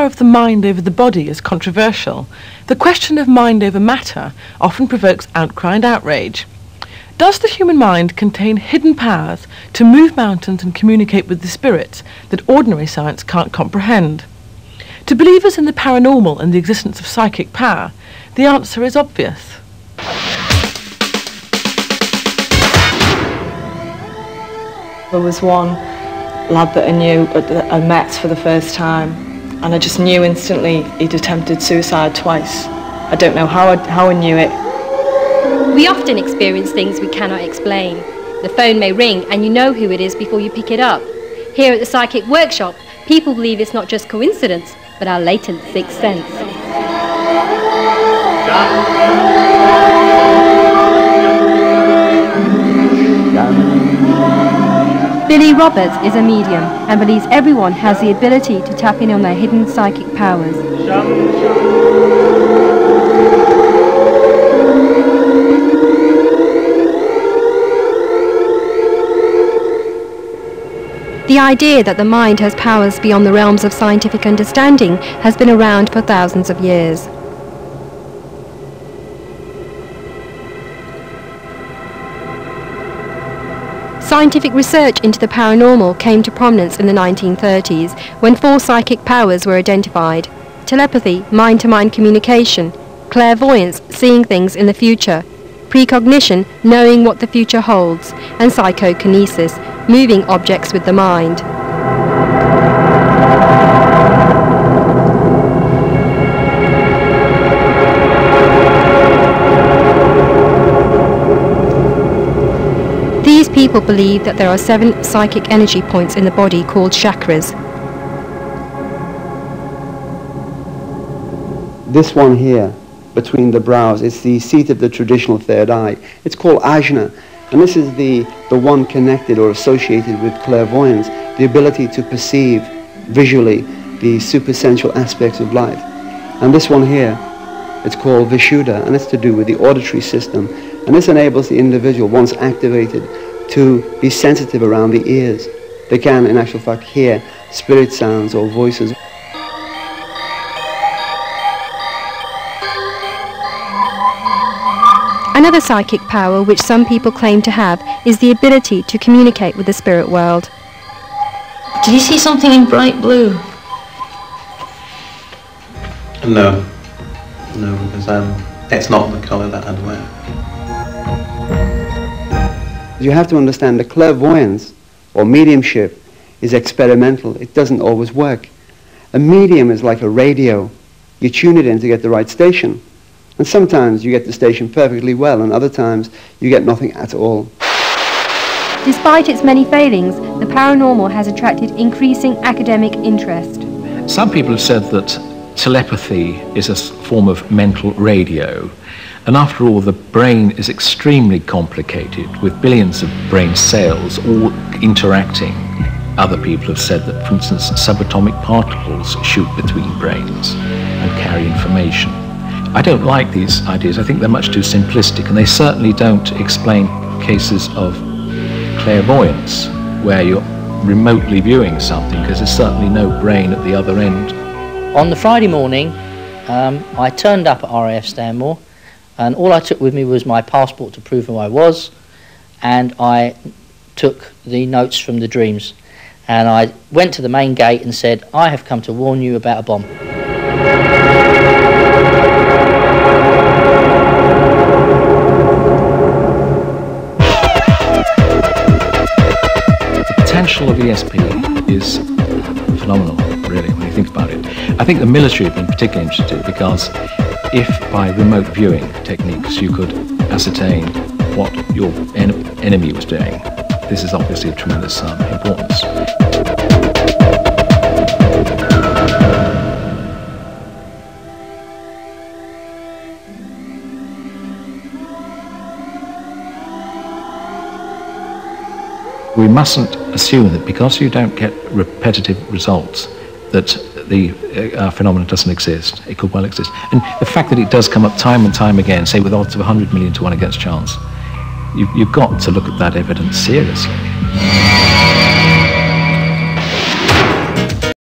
power of the mind over the body is controversial, the question of mind over matter often provokes outcry and outrage. Does the human mind contain hidden powers to move mountains and communicate with the spirits that ordinary science can't comprehend? To believers in the paranormal and the existence of psychic power, the answer is obvious. There was one lad that I knew, that I met for the first time, and I just knew instantly he'd attempted suicide twice. I don't know how I knew it. We often experience things we cannot explain. The phone may ring and you know who it is before you pick it up. Here at the Psychic Workshop, people believe it's not just coincidence, but our latent sixth sense. Billy Roberts is a medium and believes everyone has the ability to tap in on their hidden psychic powers. The idea that the mind has powers beyond the realms of scientific understanding has been around for thousands of years. Scientific research into the paranormal came to prominence in the 1930s when 4 psychic powers were identified: telepathy, mind-to-mind communication, clairvoyance, seeing things in the future, precognition, knowing what the future holds, and psychokinesis, moving objects with the mind. These people believe that there are 7 psychic energy points in the body called chakras. This one here, between the brows, is the seat of the traditional third eye. It's called ajna, and this is the one connected or associated with clairvoyance, the ability to perceive visually the supersensual aspects of life. And this one here, it's called vishuddha, and it's to do with the auditory system. And this enables the individual, once activated, to be sensitive around the ears. They can, in actual fact, hear spirit sounds or voices. Another psychic power which some people claim to have is the ability to communicate with the spirit world. Did you see something in bright blue? No. No, because it's not the colour that I'd wear. You have to understand that clairvoyance or mediumship is experimental. It doesn't always work. A medium is like a radio. You tune it in to get the right station. And sometimes you get the station perfectly well, and other times you get nothing at all. Despite its many failings, the paranormal has attracted increasing academic interest. Some people have said that telepathy is a form of mental radio. And after all, the brain is extremely complicated, with billions of brain cells all interacting. Other people have said that, for instance, subatomic particles shoot between brains and carry information. I don't like these ideas. I think they're much too simplistic, and they certainly don't explain cases of clairvoyance, where you're remotely viewing something, because there's certainly no brain at the other end. On the Friday morning, I turned up at RAF Stanmore, and all I took with me was my passport to prove who I was, and I took the notes from the dreams. And I went to the main gate and said, "I have come to warn you about a bomb." The potential of ESP is phenomenal, really, when you think about it. I think the military have been particularly interested because if by remote viewing techniques you could ascertain what your enemy was doing, this is obviously of tremendous importance. We mustn't assume that because you don't get repetitive results that the phenomenon doesn't exist. It could well exist. And the fact that it does come up time and time again, say with odds of 100 million to 1 against chance, you've got to look at that evidence seriously.